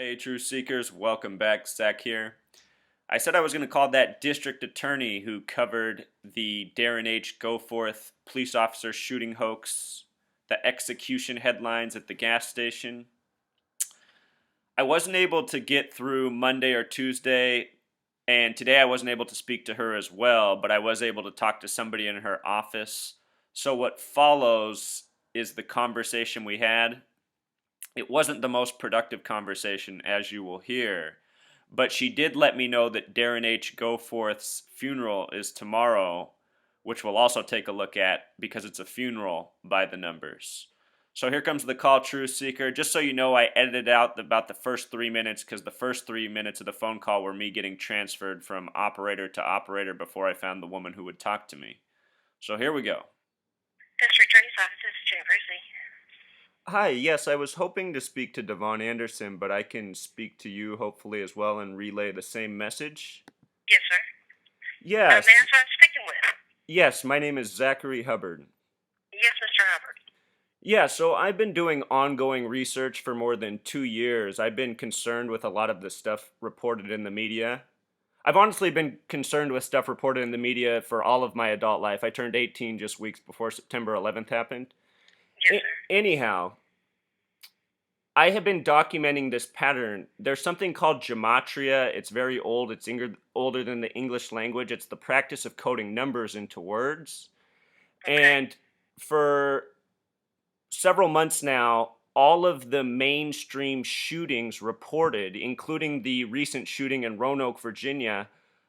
Hey, Truth Seekers, welcome back. Zach here. I said I was going to call that district attorney who covered the Darren H. Goforth police officer shooting hoax, the execution headlines at the gas station. I wasn't able to get through Monday or Tuesday, and today I wasn't able to speak to her as well, but I was able to talk to somebody in her office. So, what follows is the conversation we had. It wasn't the most productive conversation, as you will hear, but she did let me know that Darren H. Goforth's funeral is tomorrow, which we'll also take a look at because it's a funeral by the numbers. So here comes the call, Truth Seeker. Just so you know, I edited out about the first 3 minutes because the first 3 minutes of the phone call were me getting transferred from operator to operator before I found the woman who would talk to me. So here we go. District Attorney's Office, this is Jennifer. Hi, yes, I was hoping to speak to Devon Anderson, but I can speak to you hopefully as well and relay the same message. Yes, sir. Yes, May I ask who I'm speaking with? yes, my name is Zachary Hubbard. Yes, Mr. Hubbard. Yeah, so I've been doing ongoing research for more than 2 years. I've been concerned with a lot of the stuff reported in the media. I've honestly been concerned with stuff reported in the media for all of my adult life. I turned 18 just weeks before September 11th happened. Yes, sir. Anyhow, I have been documenting this pattern. There's something called gematria. It's very old. It's older than the English language. It's the practice of coding numbers into words. Okay. And for several months now, all of the mainstream shootings reported, including the recent shooting in Roanoke, Virginia,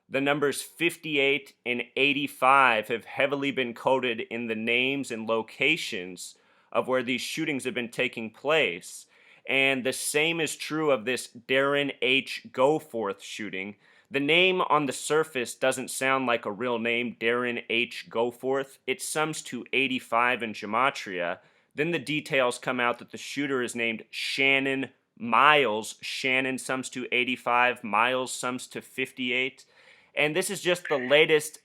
the numbers 58 and 85 have heavily been coded in the names and locations of where these shootings have been taking place. And the same is true of this Darren H. Goforth shooting. The name on the surface doesn't sound like a real name, Darren H. Goforth. It sums to 85 in gematria. Then the details come out that the shooter is named Shannon Miles. Shannon sums to 85, Miles sums to 58. And this is just the latest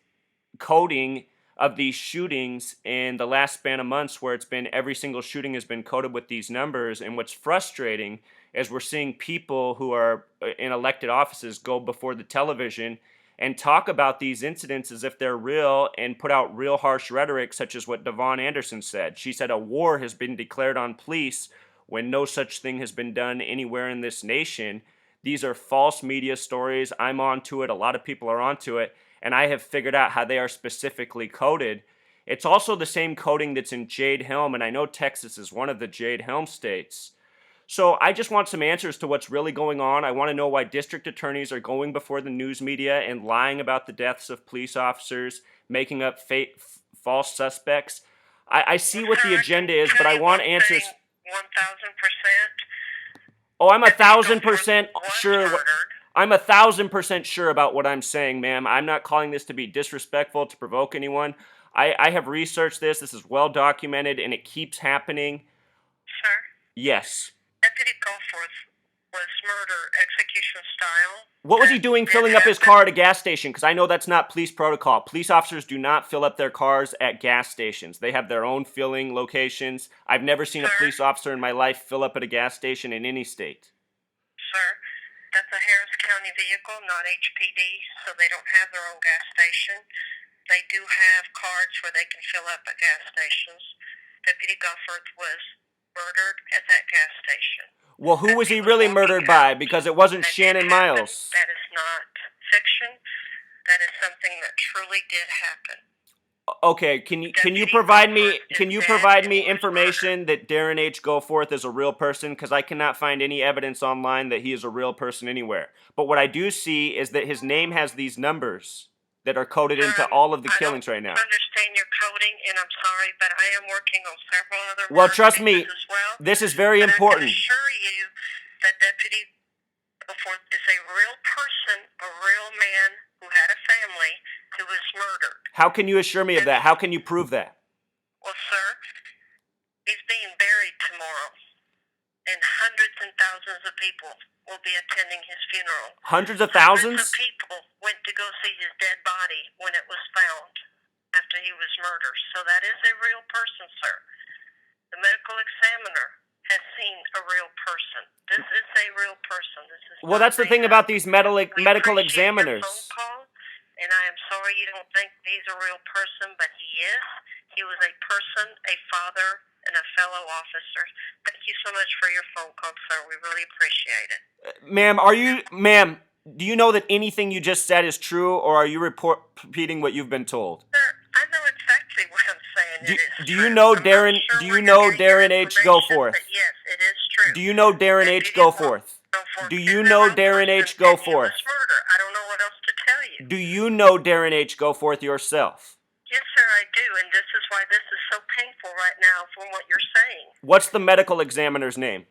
coding of these shootings in the last span of months, where it's been every single shooting has been coded with these numbers. And what's frustrating is we're seeing people who are in elected offices go before the television and talk about these incidents as if they're real and put out real harsh rhetoric, such as what Devon Anderson said. She said a war has been declared on police when no such thing has been done anywhere in this nation. These are false media stories. I'm onto it. A lot of people are onto it. And I have figured out how they are specifically coded. It's also the same coding that's in Jade Helm, and I know Texas is one of the Jade Helm states. So I just want some answers to what's really going on. I want to know why district attorneys are going before the news media and lying about the deaths of police officers, making up false suspects. I see what the agenda is, but I want answers. 1,000%. Oh, I'm Deputy 1,000% Goforth was sure. murdered. I'm 1,000% sure about what I'm saying, ma'am. I'm not calling this to be disrespectful, to provoke anyone. I have researched this. This is well documented, and it keeps happening. Sir, Yes. Deputy Goforth was murder execution style. What was he doing filling up his car at a gas station? Because I know that's not police protocol. Police officers do not fill up their cars at gas stations. They have their own filling locations. I've never seen a police officer in my life fill up at a gas station in any state. Sir, that's a Harris County vehicle, not HPD, so they don't have their own gas station. They do have cards where they can fill up at gas stations. Deputy Goforth was murdered at that gas station. Well, who was he really murdered by? Because it wasn't Shannon Miles. That is not fiction. That is something that truly did happen. Okay, can you provide me information that Darren H. Goforth is a real person? Because I cannot find any evidence online that he is a real person anywhere. But what I do see is that his name has these numbers that are coded into all of the killings right now. I don't understand your coding, and I'm sorry, but I am working on several other Well, trust me, as well. this is very important. I can assure you that Deputy Goforth is a real person, a real man who had a family who was murdered. How can you assure me of that? How can you prove that? Well, sir, he's being buried tomorrow, and hundreds and thousands of people will be attending his funeral. Hundreds of thousands? Hundreds of people went to go see his dead body when it was found after he was murdered. So that is a real person, sir. The medical examiner has seen a real person. This is a real person. This is Well, not that's the made thing up. about these We medical appreciate your phone examiners. call, and I am sorry you don't think he's a real person, but he is. He was a person, a father, and a fellow officer. Thank you so much for your phone call, sir. We really appreciate it. Ma'am, do you know that anything you just said is true, or are you repeating what you've been told? Sir, I know exactly what I'm saying. Do, It is do true. you know I'm not Darren? sure Do where you you're know getting your Darren H. information, Goforth? but yes, it is true. Do you know Darren H. Deputy Goforth? Goforth Do is you a know real Darren person, H. and he was Goforth? murdered. I don't know what else to tell you. Do you know Darren H. Goforth yourself? Yes, sir, I do, and this is why this is so painful right now from what you're saying. What's the medical examiner's name?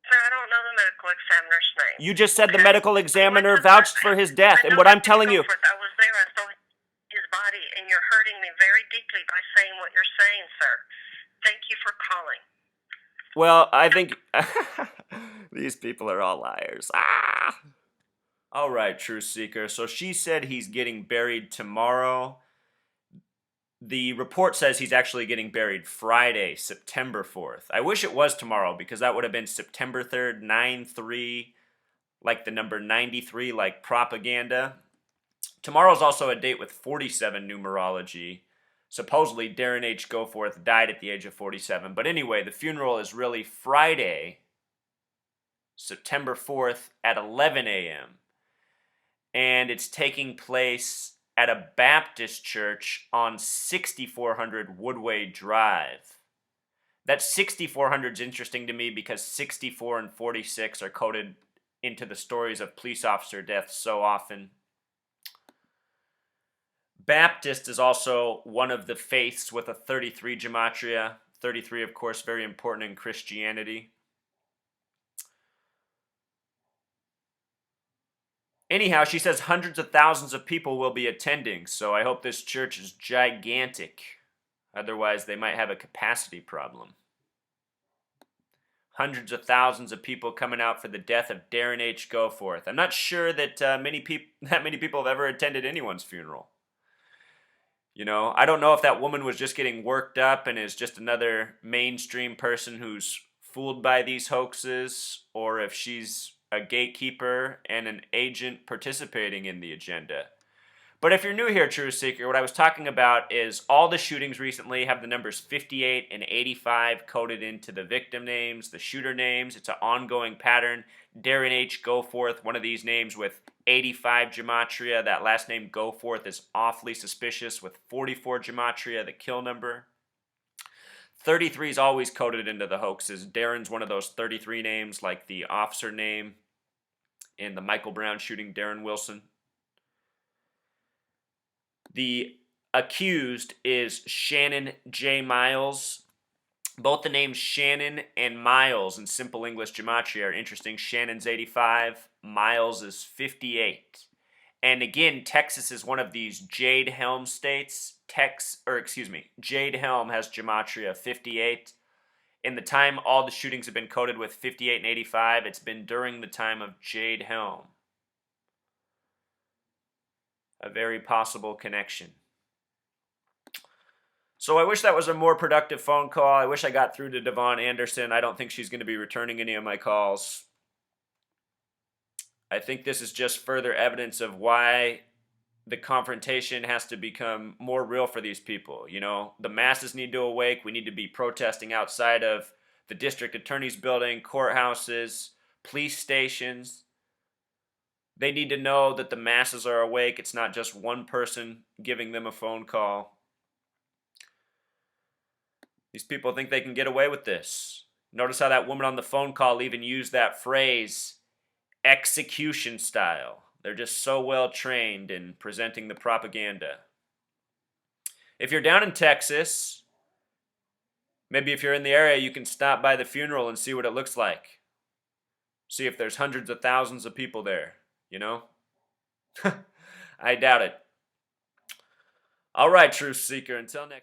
Sir, I don't know the medical examiner's name. You just said the Okay? medical examiner Listen, vouched for his death, I and know what I'm Deputy telling you, Goforth. I was there. I saw his body, and you're hurting me very deeply by saying what you're saying, sir. Thank you for calling. well, I think these people are all liars. Ah! All right, Truth Seeker. So she said he's getting buried tomorrow. The report says he's actually getting buried Friday, September 4th. I wish it was tomorrow because that would have been September 3rd, 9-3, like the number 93, like propaganda. Tomorrow's also a date with 47 numerology. Supposedly, Darren H. Goforth died at the age of 47. But anyway, the funeral is really Friday, September 4th at 11 a.m. And it's taking place at a Baptist church on 6400 Woodway Drive. That 6400 is interesting to me because 64 and 46 are coded into the stories of police officer deaths so often. Baptist is also one of the faiths with a 33 gematria. 33, of course, very important in Christianity. Anyhow, she says hundreds of thousands of people will be attending, so I hope this church is gigantic. Otherwise, they might have a capacity problem. Hundreds of thousands of people coming out for the death of Darren H. Goforth. I'm not sure that that many people have ever attended anyone's funeral. You know, I don't know if that woman was just getting worked up and is just another mainstream person who's fooled by these hoaxes, or if she's a gatekeeper and an agent participating in the agenda. But if you're new here, Truth Seeker, what I was talking about is all the shootings recently have the numbers 58 and 85 coded into the victim names, the shooter names. It's an ongoing pattern. Darren H. Goforth, one of these names with 85 gematria. That last name Goforth is awfully suspicious with 44 gematria, the kill number. 33 is always coded into the hoaxes. Darren's one of those 33 names, like the officer name in the Michael Brown shooting, Darren Wilson. The accused is Shannon J. Miles. Both the names Shannon and Miles in simple English gematria are interesting. Shannon's 85, Miles is 58. And again, Texas is one of these Jade Helm states. Jade Helm has gematria 58. In the time all the shootings have been coded with 58 and 85, it's been during the time of Jade Helm. A very possible connection. So I wish that was a more productive phone call. I wish I got through to Devon Anderson. I don't think she's going to be returning any of my calls. I think this is just further evidence of why the confrontation has to become more real for these people. You know, the masses need to awake. We need to be protesting outside of the district attorney's building, courthouses, police stations. They need to know that the masses are awake. It's not just one person giving them a phone call. These people think they can get away with this. Notice how that woman on the phone call even used that phrase, execution style. They're just so well trained in presenting the propaganda. If you're down in Texas, maybe if you're in the area, you can stop by the funeral and see what it looks like. See if there's hundreds of thousands of people there, you know? I doubt it. All right, Truth Seeker, until next